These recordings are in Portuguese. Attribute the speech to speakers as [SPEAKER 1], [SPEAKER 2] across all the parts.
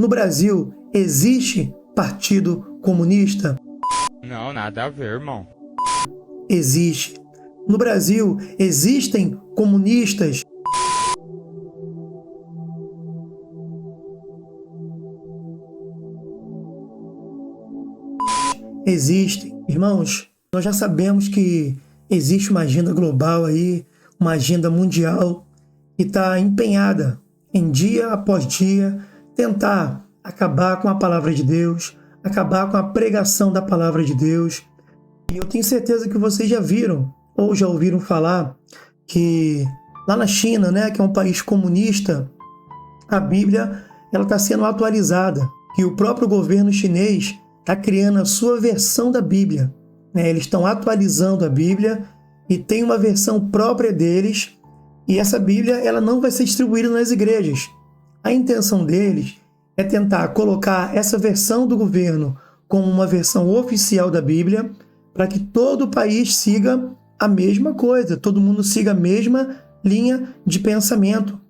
[SPEAKER 1] no Brasil existe Partido Comunista?
[SPEAKER 2] Não, nada a ver, irmão.
[SPEAKER 1] Existe. No Brasil existem comunistas? Existem. Irmãos, nós já sabemos que existe uma agenda global aí, uma agenda mundial que está empenhada em dia após dia tentar acabar com a palavra de Deus, acabar com a pregação da palavra de Deus. E eu tenho certeza que vocês já viram ou já ouviram falar que lá na China, né, que é um país comunista, a Bíblia ela está sendo atualizada, que o próprio governo chinês está criando a sua versão da Bíblia. Eles estão atualizando a Bíblia e tem uma versão própria deles, e essa Bíblia ela não vai ser distribuída nas igrejas. A intenção deles é tentar colocar essa versão do governo como uma versão oficial da Bíblia, para que todo o país siga a mesma coisa, todo mundo siga a mesma linha de pensamento.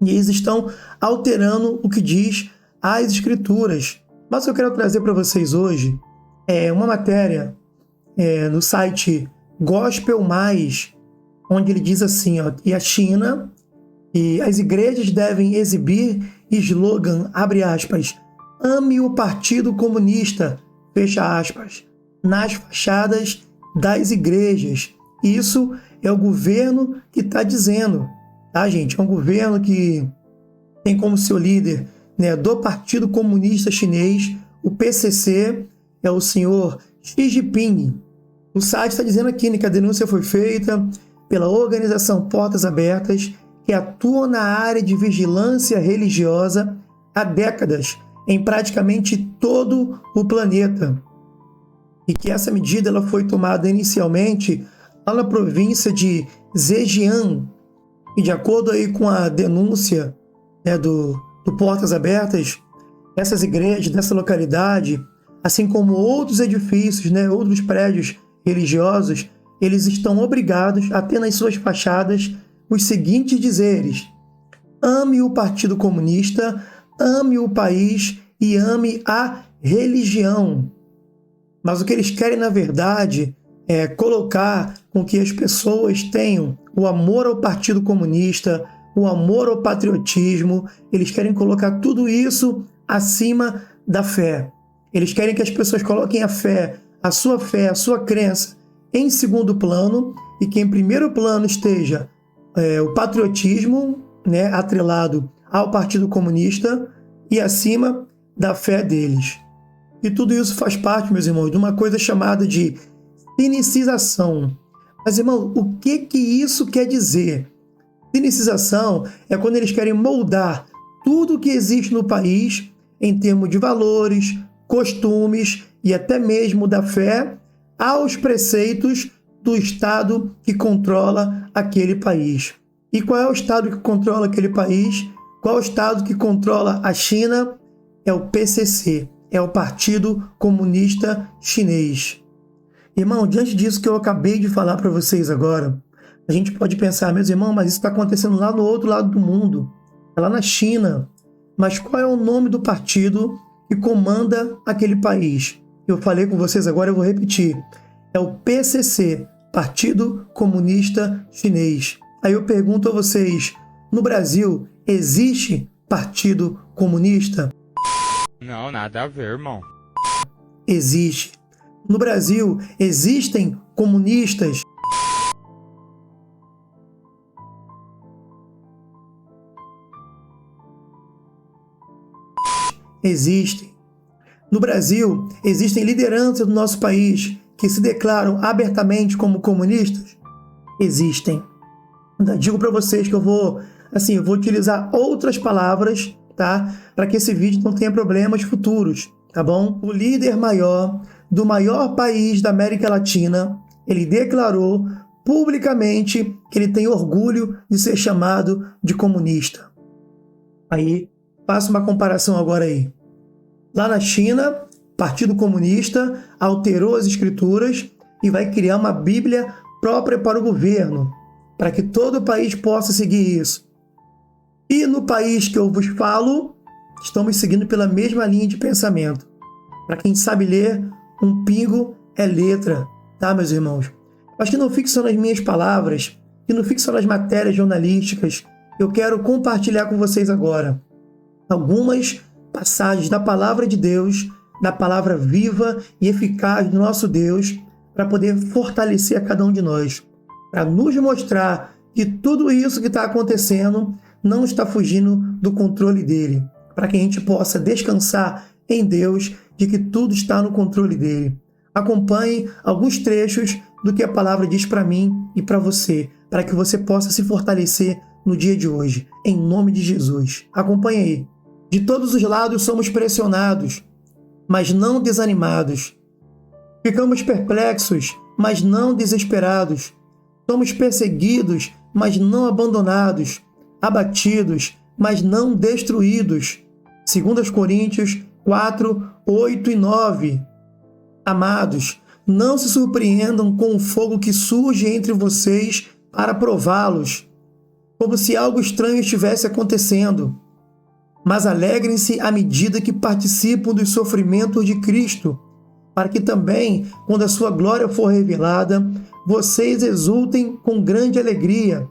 [SPEAKER 1] E eles estão alterando o que diz as Escrituras. Mas eu quero trazer para vocês hoje uma matéria no site Gospel Mais, onde ele diz assim, e a China e as igrejas devem exibir slogan, abre aspas, ame o Partido Comunista, fecha aspas, nas fachadas das igrejas. Isso é o governo que está dizendo, tá, gente? É um governo que tem como seu líder, do Partido Comunista Chinês, o PCC, é o senhor Xi Jinping. O site está dizendo aqui que a denúncia foi feita pela organização Portas Abertas, que atua na área de vigilância religiosa há décadas em praticamente todo o planeta. E que essa medida ela foi tomada inicialmente lá na província de Zhejiang. E de acordo aí com a denúncia do Portas Abertas, essas igrejas dessa localidade, assim como outros edifícios, outros prédios religiosos, eles estão obrigados a ter nas suas fachadas os seguintes dizeres: ame o Partido Comunista, ame o país e ame a religião. Mas o que eles querem, na verdade, é colocar com que as pessoas tenham o amor ao Partido Comunista, o amor ao patriotismo. Eles querem colocar tudo isso acima da fé. Eles querem que as pessoas coloquem a sua crença em segundo plano e que em primeiro plano esteja o patriotismo, atrelado ao Partido Comunista e acima da fé deles. E tudo isso faz parte, meus irmãos, de uma coisa chamada de sinicização. Mas, irmão, o que isso quer dizer? Sinicização é quando eles querem moldar tudo o que existe no país em termos de valores, costumes e até mesmo da fé aos preceitos do Estado que controla aquele país. E qual é o Estado que controla aquele país? Qual é o Estado que controla a China? É o PCC, é o Partido Comunista Chinês. Irmão, diante disso que eu acabei de falar para vocês agora, a gente pode pensar, meus irmãos, mas isso está acontecendo lá no outro lado do mundo, é lá na China. Mas qual é o nome do partido que comanda aquele país? Eu falei com vocês agora, eu vou repetir. É o PCC, Partido Comunista Chinês. Aí eu pergunto a vocês, no Brasil existe Partido Comunista?
[SPEAKER 2] Não, nada a ver, irmão.
[SPEAKER 1] Existe. No Brasil existem comunistas? Existem. No Brasil, existem lideranças do nosso país que se declaram abertamente como comunistas? Existem. Digo para vocês que eu vou utilizar outras palavras, tá? Para que esse vídeo não tenha problemas futuros, tá bom? O líder maior do maior país da América Latina, ele declarou publicamente que ele tem orgulho de ser chamado de comunista. Aí, faço uma comparação agora aí. Lá na China, o Partido Comunista alterou as escrituras e vai criar uma Bíblia própria para o governo, para que todo o país possa seguir isso. E no país que eu vos falo, estamos seguindo pela mesma linha de pensamento. Para quem sabe ler, um pingo é letra, tá, meus irmãos? Mas que não fique só nas minhas palavras, que não fique só nas matérias jornalísticas. Eu quero compartilhar com vocês agora algumas passagens da palavra de Deus, da palavra viva e eficaz do nosso Deus, para poder fortalecer a cada um de nós, para nos mostrar que tudo isso que está acontecendo não está fugindo do controle dele, para que a gente possa descansar em Deus de que tudo está no controle dele. Acompanhe alguns trechos do que a palavra diz para mim e para você, para que você possa se fortalecer no dia de hoje, em nome de Jesus. Acompanhe aí. De todos os lados somos pressionados, mas não desanimados. Ficamos perplexos, mas não desesperados. Somos perseguidos, mas não abandonados. Abatidos, mas não destruídos. 2 Coríntios 4, 8 e 9. Amados, não se surpreendam com o fogo que surge entre vocês para prová-los, como se algo estranho estivesse acontecendo. Mas alegrem-se à medida que participam dos sofrimentos de Cristo, para que também, quando a sua glória for revelada, vocês exultem com grande alegria.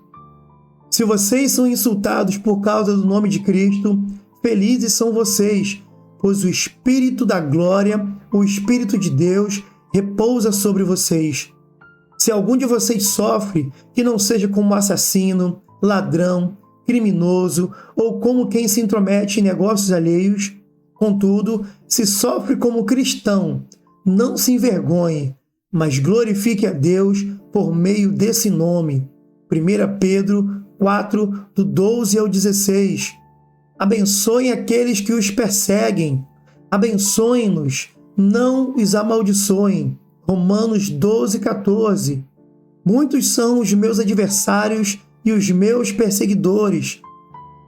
[SPEAKER 1] Se vocês são insultados por causa do nome de Cristo, felizes são vocês, pois o Espírito da glória, o Espírito de Deus, repousa sobre vocês. Se algum de vocês sofre, que não seja como assassino, ladrão, criminoso ou como quem se intromete em negócios alheios. Contudo, se sofre como cristão, não se envergonhe, mas glorifique a Deus por meio desse nome. 1 Pedro 4, do 12 ao 16. Abençoem aqueles que os perseguem. Abençoem-nos, não os amaldiçoem. Romanos 12, 14. Muitos são os meus adversários e os meus perseguidores,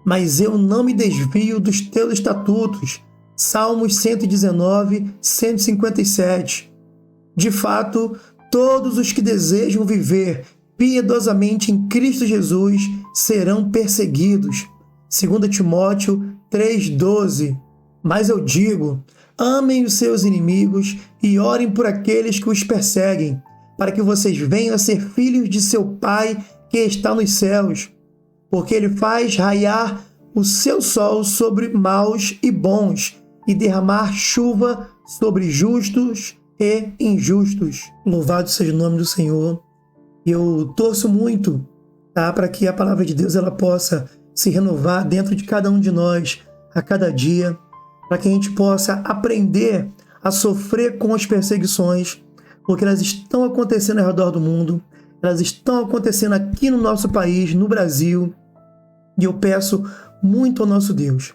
[SPEAKER 1] mas eu não me desvio dos teus estatutos. Salmos 119, 157. De fato, todos os que desejam viver piedosamente em Cristo Jesus serão perseguidos. 2 Timóteo 3,12. Mas eu digo, amem os seus inimigos e orem por aqueles que os perseguem, para que vocês venham a ser filhos de seu Pai que está nos céus, porque ele faz raiar o seu sol sobre maus e bons e derramar chuva sobre justos e injustos. Louvado seja o nome do Senhor. Eu torço muito, tá, para que a palavra de Deus ela possa se renovar dentro de cada um de nós a cada dia, para que a gente possa aprender a sofrer com as perseguições, porque elas estão acontecendo ao redor do mundo, elas estão acontecendo aqui no nosso país, no Brasil, e eu peço muito ao nosso Deus,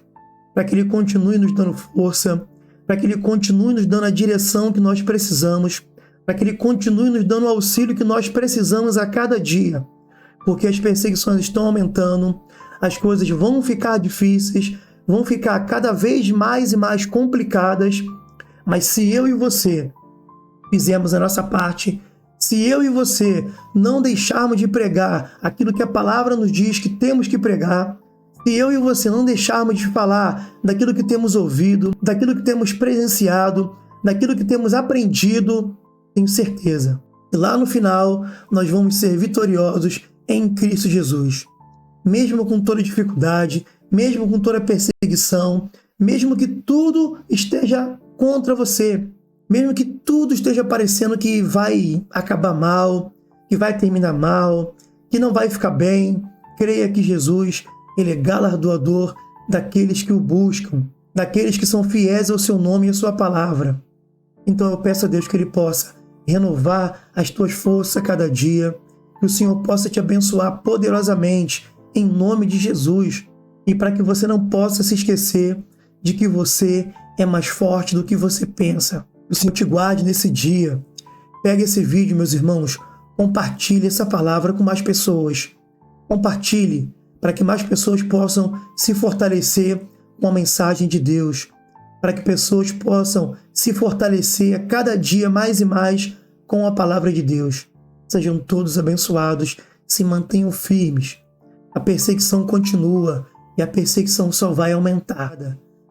[SPEAKER 1] para que Ele continue nos dando força, para que Ele continue nos dando a direção que nós precisamos, para que Ele continue nos dando o auxílio que nós precisamos a cada dia, porque as perseguições estão aumentando, as coisas vão ficar difíceis, vão ficar cada vez mais e mais complicadas, mas se eu e você fizermos a nossa parte, se eu e você não deixarmos de pregar aquilo que a palavra nos diz que temos que pregar, se eu e você não deixarmos de falar daquilo que temos ouvido, daquilo que temos presenciado, daquilo que temos aprendido, tenho certeza que lá no final nós vamos ser vitoriosos em Cristo Jesus. Mesmo com toda dificuldade, mesmo com toda perseguição, mesmo que tudo esteja contra você, mesmo que tudo esteja parecendo que vai acabar mal, que vai terminar mal, que não vai ficar bem, creia que Jesus, Ele é galardoador daqueles que o buscam, daqueles que são fiéis ao seu nome e à sua palavra. Então eu peço a Deus que Ele possa renovar as tuas forças a cada dia, que o Senhor possa te abençoar poderosamente em nome de Jesus, e para que você não possa se esquecer de que você é mais forte do que você pensa. O Senhor te guarde nesse dia. Pega esse vídeo, meus irmãos, compartilhe essa palavra com mais pessoas. Compartilhe para que mais pessoas possam se fortalecer com a mensagem de Deus, para que pessoas possam se fortalecer a cada dia mais e mais com a palavra de Deus. Sejam todos abençoados, se mantenham firmes. A perseguição continua e a perseguição só vai aumentar.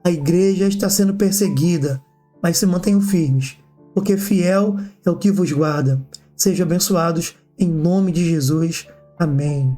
[SPEAKER 1] A igreja está sendo perseguida, mas se mantenham firmes, porque fiel é o que vos guarda. Sejam abençoados em nome de Jesus. Amém.